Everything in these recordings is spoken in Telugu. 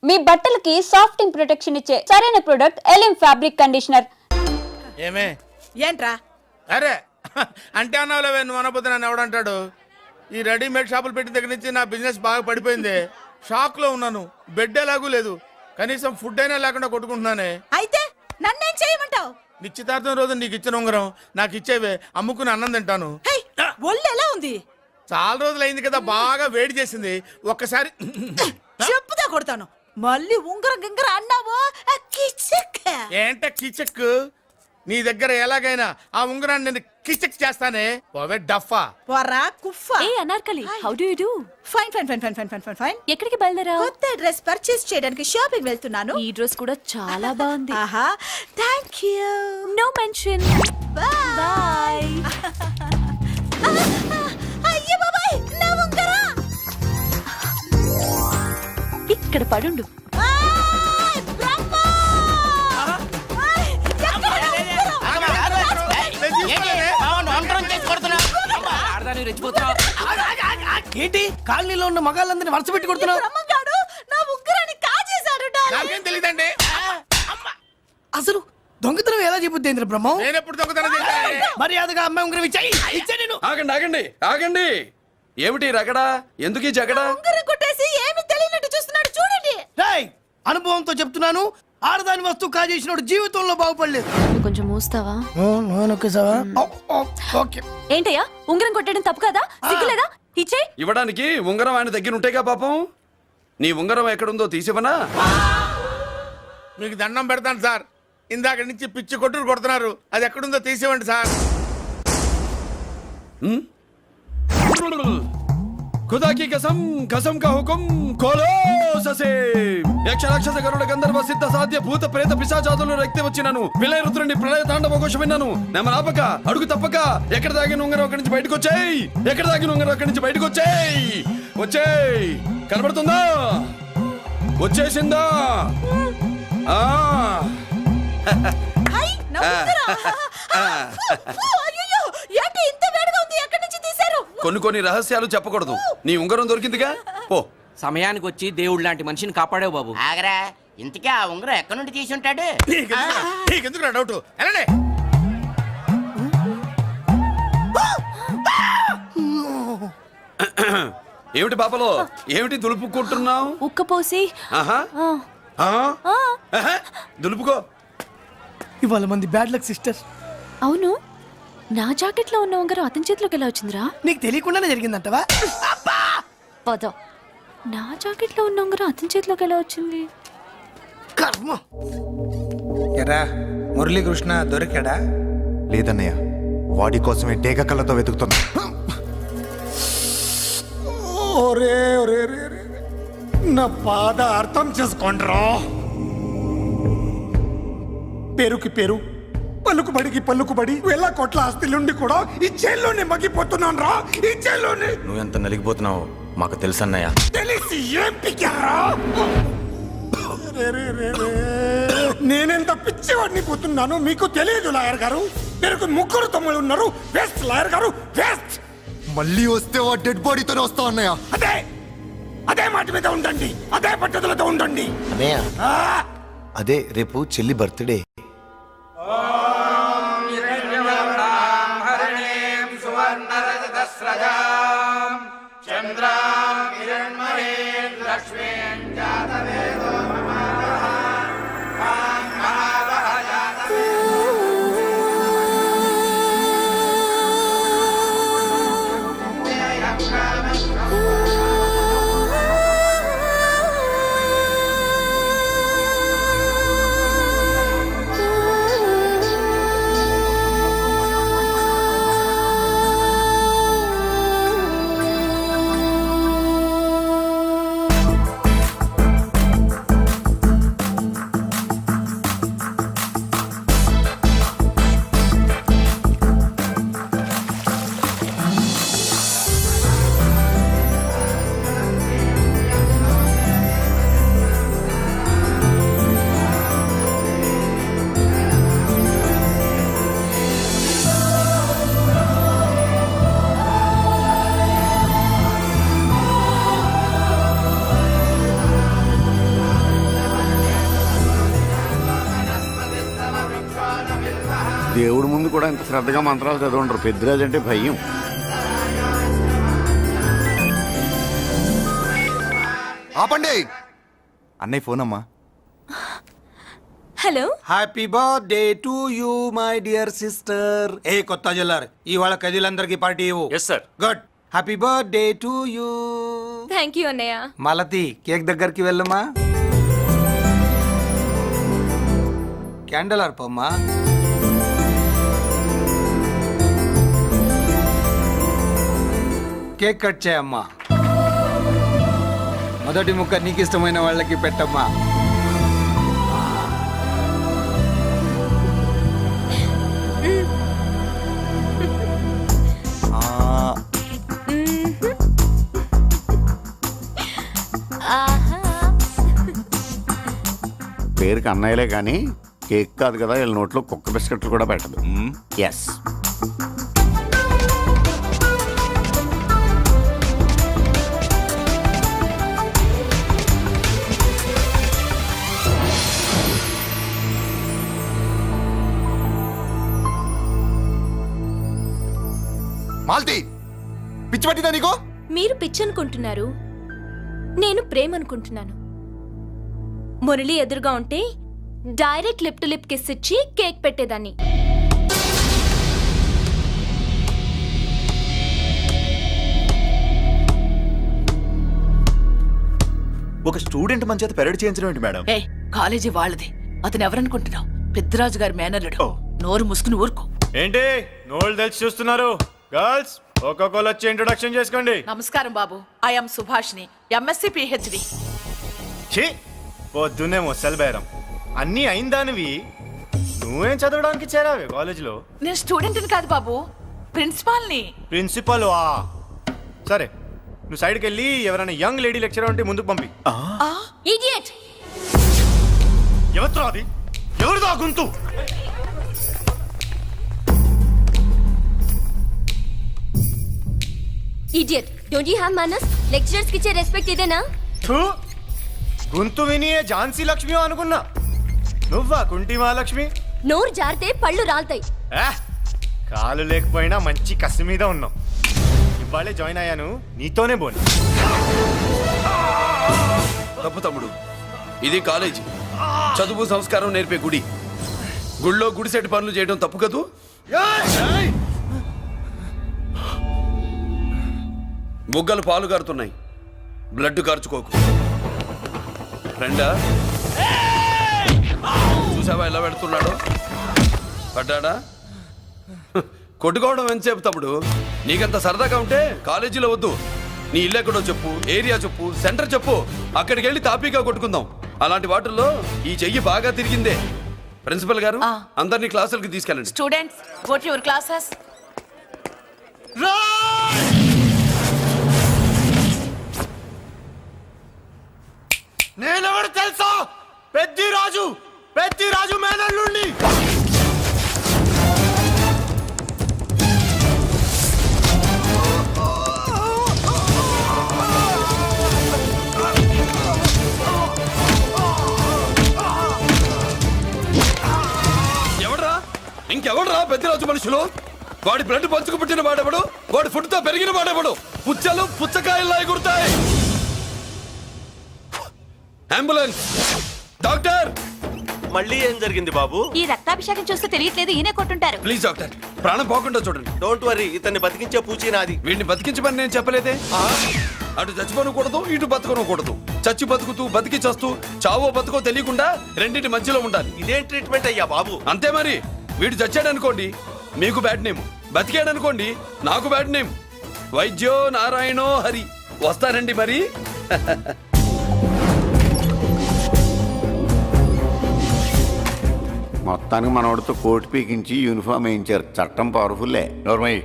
మీ బట్టలకి సాఫ్టింగ్ ప్రొటెక్షన్ ఇచ్చే సరైన ప్రొడక్ట్ ఎలిమ్ ఫ్యాబ్రిక్ కండిషనర్. ఏమే ఏంట్రా? అరే అంటే అన్నావులేవే, నువ్వు అనబోతే నన్ను ఎవడంటాడు. ఈ రెడీమేడ్ షాపులు పెట్టిన దగ్గర నుంచి నా బిజినెస్ బాగా పడిపోయింది. షాక్ లో ఉన్నాను, బెడ్ ఎలాగూ లేదు, కనీసం ఫుడ్ అయినా లేకుండా కొట్టుకుంటున్నానే. అయితే నన్నేం చేయమంటావు? నిశ్చితార్థం రోజు నీకు ఇచ్చిన ఉంగరం నాకు ఇచ్చేవే, అమ్ముకుని అన్నం తింటాను. ఒళ్ళు ఎలా ఉంది? చాలా రోజులు అయింది కదా, బాగా వేడి చేసింది. ఒక్కసారి చెప్పుదా కొడతాను. మళ్ళీ ఉంగరం గింగర అన్నావో ఏంట కిచక్. నీ దగ్గర ఎలాగైనా ఆ ఉంగరాన్ని నేను కిచక్ చేస్తానే. పోవే డఫా. పోరా కుఫా. ఏ Anarkali, how do you do? Fine fine fine fine fine fine fine. ఎక్కడికి బయలుదేరావు? కొత్త డ్రెస్ పర్చేస్ చేయడానికి షాపింగ్ వెళ్తున్నాను. ఈ డ్రెస్ కూడా చాలా బాగుంది. ఆహా, థాంక్యూ. No mention. బై. అయ్యో బాబాయ్, నా ఉంగరం ఇక్కడ పడుండు. ఏంటి కాలనీలో ఉన్న మగాళ్ళందరినీ వరుస పెట్టి కొడుతున్నావు? నా ఉంగరాన్ని కాజేశాడు. నాకేం తెలియదండి. అసలు దొంగతనం ఎలా చెబుద్ది బ్రహ్మం? నేను ఎప్పుడు దొంగతనం చేశాను? మర్యాదగా అమ్మాయి ఉంగరం ఇచ్చా నేను. ఆగండి ఆగండి ఆగండి. ఏమిటి రగడా? ఎందుకు ఈ జగడా? ఉంగరం కొట్టేసి ఏమీ తెలియనట్టు చూస్తున్నాడు, చూడండి. రేయ్, అనుభవంతో చెప్తున్నాను, ఆడదాని వస్తువు కాజేసినోడు జీవితంలో బాగుపడలేదు. కొంచెం మూస్తావా? ఓకే. ఏంటయ్యా, ఉంగరం కొట్టడం తప్పు కదా? సిగ్గులేదా? ఇచ్చే. ఇవ్వడానికి ఉంగరం ఆయన దగ్గర ఉంటేగా పాపం. నీ ఉంగరం ఎక్కడుందో తీసివనా? మీకు దండం పెడతాను సార్, ఇందాక నుంచి పిచ్చి కొట్టుడు కొడుతున్నారు. అది ఎక్కడుందో తీసివ్వండి సార్. खुदा की कसम, कसम का हुकुम, खोलो ससे. యక్ష రాక్షస గరుడ గంధర్వ సిద్ధ సాధ్య భూత ప్రేత పిశాచాదులను రక్తి వచ్చినాను. విలయ రుద్రుని ప్రళయ తాండవ ఘోషం విన్నాను. నెమరాపక అడుగు తప్పక ఎక్కడ దాగిన ఉంగరం అక్కడి నుంచి బయటకు వచ్చేయ్. ఎక్కడ దాగిన ఉంగరం అక్కడి నుంచి బయటకు వచ్చేయ్. వచ్చేయ్. కనబడుతుందా? వచ్చేసిందా? ఆ హై, నా ఉంగరం. అయ్యో, ఏంటి ఇంత వేడిగా ఉంది? ఎక్కడి నుంచి తీశారు? కొన్ని రహస్యాలు చెప్పకూడదు. నీ ఉంగరం దొరికిందిగా, పో. సమయానికి వచ్చి దేవుడు లాంటి మనిషిని కాపాడావు బాబు. ఆగరా, ఇంతకీ ఆ ఉంగరం ఎక్కడి నుండి తీసి ఉంటాడు? నీకెందుకు డౌట్? వెళ్ళండి. ఏమిటి పాపలో, ఏమిటి దులుపుకుంటున్నావు? ఉక్కపోసి. ఆహా. దులుపుకో. ఇవాళ మంది బ్యాడ్ లక్ సిస్టర్. అవును, నా జాకెట్ లో ఉన్న ఉంగరం అతని చేతిలోకి ఎలా వచ్చిందిరా? నీకు తెలియకుండానే జరిగిందంటవా? పద. నా జాకెట్ లో ఉన్న ఉంగరం అతని చేతిలోకి ఎలా వచ్చింది? కర్మ. ఎరా మురళీకృష్ణ దొరికాడా? లేదన్నయ్య, వాడి కోసమే డేగ కళ్ళతో వెతుకుతున్నా. ఒరే ఒరే రే, నా బాధ అర్థం చేసుకోండిరా. పేరుకి పేరు, పలుకుబడికి పలుకుబడి, వేల కోట్ల ఆస్తిలుండి కూడా ఈ జైల్లోనే మగ్గిపోతున్నాను రా, ఈ జైల్లోనే. నువ్వెంత నలిగిపోతున్నావు మాకు తెలుసన్నయ్య. తెలిసి ఏం పిక్కారా? నేనెంత పిచ్చివాడిని పోతున్నాను మీకు తెలియదు లాయర్ గారు. పేరుకు ముగ్గురు తమ్ముళ్ళు ఉన్నారు. వేస్ట్ లాయర్ గారు, వేస్ట్. మళ్ళీ వస్తే ఆ డెడ్ బాడీతోనే వస్తావు అన్నయ్య. అదే మాట మీద ఉండండి, అదే పట్టుదలతో ఉండండి. అన్నయ్య, అదే రేపు చెల్లి బర్త్డే. దేవుడి ముందు కూడా ఇంత శ్రద్ధగా మంత్రాలు చదవంటారు. పెద్దిరాజు అంటే భయం. ఆపండి. అన్నయ్య ఫోన్ అమ్మా. Hello. Happy birthday to you my dear sister. ఏ కొత్త జల్లార్ ఇవాళ కదిలందరికీ పార్టీ ఇవ్వు. Yes sir. Good. Happy birthday to you. Thank you అన్నయ్య. మలతి కేక్ దగ్గరికి వెళ్ళమ్మా. క్యాండల్ అర్పమ్మా. కేక్ కట్ చేయమ్మా. మొదటి ముక్క నీకు ఇష్టమైన వాళ్ళకి పెట్టమ్మా. పేరుకి అన్నయ్యలే కానీ కేక్ కాదు కదా, వీళ్ళ నోట్లో కుక్క బిస్కెట్లు కూడా పెట్టదు. ఎస్. మాల్తి, పిచ్చి పట్టిందా నీకు? మీరు పిచ్చి అనుకుంటున్నారు, నేను ప్రేమ అనుకుంటున్నాను. మురళి ఎదురుగా ఉంటే direct lip to lip kiss ఇచ్చి కేక్ పెట్టేదాన్ని. ఒక స్టూడెంట్ మన చేత పెరడ్ చేయించడం ఏంటి మేడం? ఏ కాలేజీ వాళ్ళది, అతను ఎవరనుకుంటున్నావు? పెద్దరాజు గారి మేనల్లుడు. నోరు ముసుకుని ఊరుకో. ఏంటి నోళ్ళు తెలిసి చూస్తున్నారు? గర్ల్స్ ఒక్కొక్కరు వచ్చి ఇంట్రొడక్షన్ చేసుకోండి. నమస్కారం బాబు, ఐఎమ్ సుభాష్ని, ఎంఎస్సి పిహెచ్డి. ఛీ, పొద్దున్నే ముసలి బేరం అన్నీ అయిందానివి నువ్వేం చదవడానికి చేరావే కాలేజీలో? నేను స్టూడెంట్ని కాదు బాబు, ప్రిన్సిపాల్ని. ప్రిన్సిపల్ వా? సరే, నువ్వు సైడ్కి వెళ్ళి ఎవరైనా యంగ్ లేడీ లెక్చరర్ ఉంటే ముందుకు పంపి. ఇడియట్. ఎవరితో అది? ఎవరిదో ఆ గొంతు? Idiot. Don't you have manners? Lecturers కి ఇచ్చే రెస్పెక్ట్ ఇదేనా? థూ, గొంతు విని ఏ ఝాన్సీ లక్ష్మి అనుకున్నా. నువ్వా కుంటి మహాలక్ష్మి? నోరు జారితే పళ్ళు రాల్తాయి. కాలు లేకపోయినా మంచి కసి మీద ఉన్నావు. ఇవాళే జాయిన్ అయ్యాను, నీతోనే బోను. తప్పు తమ్ముడు, ఇది కాలేజీ, చదువు సంస్కారం నేర్పే గుడి. గుళ్ళో గుడిసెట్టి పనులు చేయడం తప్పు కదూ? బుగ్గలు పాలు కారుతున్నాయి, బ్లడ్ కార్చుకోకు. ఫ్రెండా, చూసావా ఎలా పెడుతున్నాడు? పడ్డాడా? కొట్టుకోవడం ఎంతసేపు తమ్ముడు? నీకంత సరదాగా ఉంటే కాలేజీలో వద్దు. నీ ఇల్లు ఎక్కడో చెప్పు, ఏరియా చెప్పు, సెంటర్ చెప్పు, అక్కడికి వెళ్ళి తాపీగా కొట్టుకుందాం. అలాంటి వాటిల్లో ఈ చెయ్యి బాగా తిరిగిందే. ప్రిన్సిపల్ గారు, అందరినీ క్లాసులకి తీసుకెళ్ళండి. Students, go to your classes. నేనెవరు తెలుసా? పెద్దిరాజు, పెద్దిరాజు మేనల్లుండి. ఎవడ్రా? ఇంకెవడ్రా పెద్దిరాజు మనుషులు? వాడి బ్లడ్ పంచుకు పుట్టిన వాడెవడు? వాడి ఫుడ్తో పెరిగిన వాడెవడు? పుచ్చలు పుచ్చకాయల్లా ఎగురుతాయి. Ambulance, doctor. మళ్ళీ ఏం జరిగింది బాబు? ఈ రక్తాభిషేకం చూస్తే తెలియట్లేదు, ఈయనే కొట్టుంటారు. ప్లీజ్ డాక్టర్, ప్రాణం పోకుండా చూడండి. డోంట్ వరీ, ఇతన్ని బతికించే పూచి నాది. వీడిని బతికించమని నేను చెప్పలేదే. అటు చచ్చిపోనకూడదు, ఇటు బతకనకూడదు. చచ్చి బతుకుతూ బతికి చస్తూ చావో బతుకో తెలియకుండా రెండింటి మధ్యలో ఉండాలి. ఇదేం ట్రీట్మెంట్ అయ్యా బాబు? అంతే మరి. వీడు చచ్చాడనుకోండి మీకు బ్యాడ్ నేమ్, బతికాడనుకోండి నాకు బ్యాడ్ నేమ్. వైద్యో నారాయణో హరి. వస్తానండి మరి. మొత్తానికి మనోడితో కోట్ పీకించి యూనిఫామ్ వేయించారు. చట్టం పవర్ఫుల్లే. నోర్మయ్య,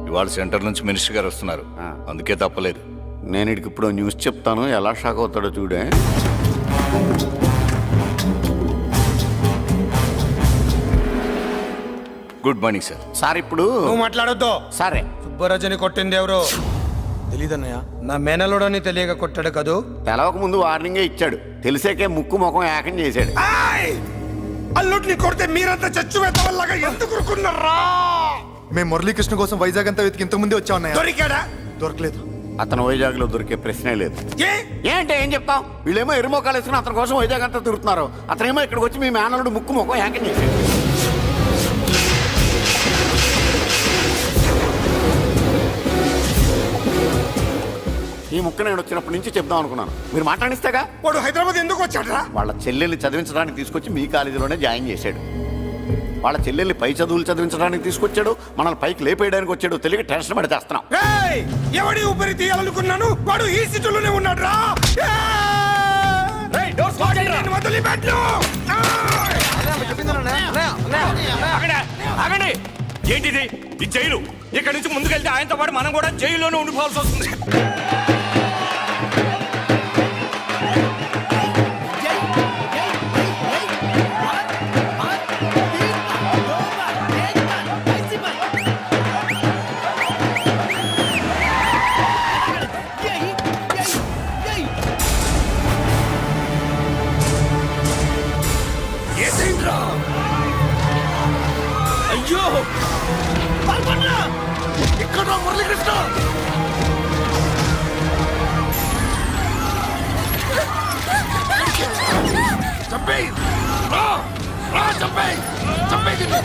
ఇవాళ సెంటర్ నుంచి మినిస్టర్ గారు వస్తున్నారు, అందుకే తప్పలేదు. నేను ఇడికి ఇప్పుడు న్యూస్ చెప్తాను, ఎలా షాక్ అవుతాడో చూడే. Good morning sir. సార్ ఇప్పుడు నువ్వు మాట్లాడొద్దు. సరే, సుబ్బరాజుని కొట్టింది ఎవరు? తెలీదన్నయ్య. నా మేనలోడని తెలియక కొట్టాడు కదూ. తెలవక ముందు వార్నింగే ఇచ్చాడు, తెలిసాకే ముక్కు ముఖం ఏకం చేశాడు. అల్లుడిని కొడితే మీరంతా చచ్చు వేతవల్లాగా ఎందుకు ఊరుకున్నారా? మేము మురళీకృష్ణ కోసం వైజాగ్ అంతా వెతికి ఇంతకు ముందే వచ్చా ఉన్నాయా? దొరికాడా? దొరకలేదు. అతను వైజాగ్ లో దొరికే ప్రశ్నే లేదు. ఏ ఏంటే ఏం చెప్తాం? వీళ్ళేమో ఎరుమోకాలు వేసుకుని అతని కోసం వైజాగ్ అంతా తిరుగుతున్నారు. అతనేమో ఇక్కడికి వచ్చి మీ మేనలుడు ముక్కు ముఖం హ్యాంకింగ్ చేశాడు. ఈ ముక్క నేను వచ్చినప్పటి నుంచి చెప్దాం అనుకున్నాను, మీరు మాట్లాడిస్తేగా. వాడు హైదరాబాద్ ఎందుకు వచ్చాడరా? వాళ్ళ చెల్లెల్ని చదివించడానికి తీసుకొచ్చి మీ కాలేజీలోనే జాయిన్ చేశాడు. వాళ్ళ చెల్లెల్ని పై చదువులు చదివించడానికి తీసుకొచ్చాడు, మనల్ని పైకి లేపేయడానికి వచ్చాడు. తెలియక టెన్షన్ పడి చేస్తున్నాం. ఏయ్! ఎవడి ఊపిరి తీయాలనుకున్నాను వాడు ఈ సీటులోనే ఉన్నాడు రా. వదిలిపెట్టు. ఆగండి, ఏంటిది? ఈ జైలు. ఇక్కడి నుంచి ముందుకెళ్తే ఆయనతో పాటు మనం కూడా జైల్లోనే ఉండిపోవాల్సి వస్తుంది. అయ్యో, ఇక్కడ మురళీకృష్ణ చంపేయ్. రా, రా, చంపేయ్. చంపేయ్ దీన్ని.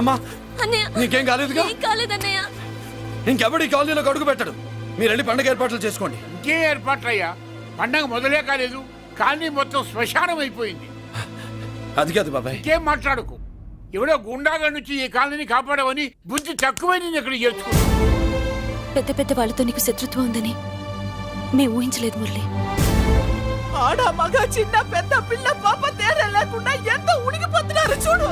అమ్మా, అన్నయ్య, నీకేం కాలేదుగా? ఏం కాలేదన్నయ్య. ఇంకెవడి కాలనీలో అడుగు పెట్టడు. మీరు వెళ్ళి పండుగ ఏర్పాట్లు చేసుకోండి. ఇంకే ఏర్పాట్లయ్యా? పండగ మొదలే కాలేదు, కానీ మొత్తం శ్మశానం అయిపోయింది. అది కాదు బాబాయ్. ఇంకేం మాట్లాడుకు. ఎవడో గుండాగా నుంచి ఈ కాలనీని కాపాడవని బుద్ధి తక్కువై నేను ఇక్కడ చేర్చుకున్నా. పెద్ద పెద్ద వాళ్ళతో నీకు శత్రుత్వం ఉందని మేము ఊహించలేదు మురళి. ఆడ మగ చిన్న పెద్ద పిల్ల పాప తేడా లేకుండా ఎంత ఉడికిపోతున్నారు చూడు.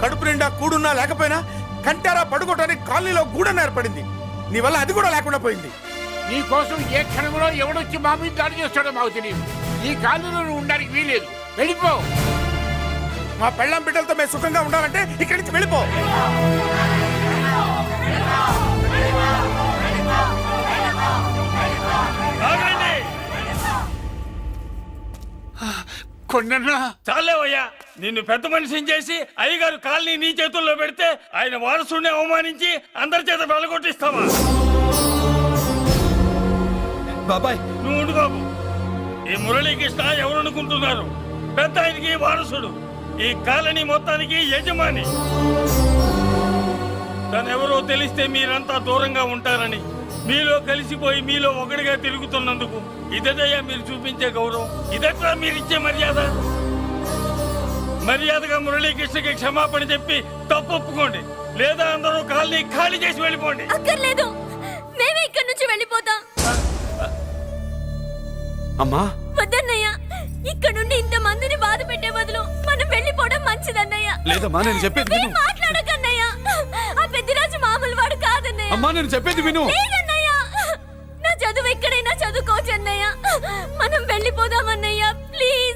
కడుపు నిండా కూడున్నా లేకపోయినా కంటారా పడుకోవటానికి కాలనీలో గూడన ఏర్పడింది. నీ వల్ల అది కూడా లేకుండా పోయింది. నీ కోసం ఏ క్షణంలో ఎవడొచ్చి మా మీద దాడి చేస్తాడో మాకు తెలియదు. ఈ కాలనీలో నువ్వు ఉండడానికి వీలేదు. వెళ్ళిపో. మా పెళ్ళాం బిడ్డలతో మేము సుఖంగా ఉండాలంటే ఇక్కడి నుంచి వెళ్ళిపో. పొన్నన్నా చాలేవయ్యా నిన్ను పెద్ద మనిషిని చేసి అయ్యగారు కాలనీ నీ చేతుల్లో పెడితే ఆయన వారసుని అవమానించి అందరి చేత వెళ్ళగొట్టిస్తావా? బాబాయ్ నువ్వు ఉండు బాబు. ఈ మురళీకృష్ణ ఎవరనుకుంటున్నారు? పెద్ద ఆయనకి వారసుడు, ఈ కాలనీ మొత్తానికి యజమాని. తనెవరో తెలిస్తే మీరంతా దూరంగా ఉంటారని, మీలో కలిసిపోయి మీలో ఒకటిగా తిరుగుతున్నందుకు ఇదయ్యా మీరు చూపించే గౌరవం, ఇదట్లా మీరిచ్చే మర్యాద. మర్యాదగా మురళీకృష్ణకి క్షమాపణ చెప్పి తప్పు ఒప్పుకోండి, లేదా అందరూ కాలనీ ఖాళీ చేసి వెళ్ళిపోండి. అక్కర్లేదు, మేమే ఇక్కడి నుంచి వెళ్ళిపోతాం. అమ్మా వద్దన్నయ్య, ఇక్కడ నుండి ఇంత మందిని బాధ పెట్టే బదులు మనం వెళ్ళిపోవడం మంచిదన్నయ్య. లేదమ్మా నేను చెప్పేది విను. మాట్లాడకన్నయ్య, ఆ పెద్దిరాజు మామూలు వాడు కాదన్నయ్య. అమ్మా నేను చెప్పేది విను. లేదన్నయ్య, నా చదువు ఎక్కడైనా చదువుకోవచ్చు అన్నయ్య. మనం వెళ్ళిపోదామన్నయ్య, ప్లీజ్.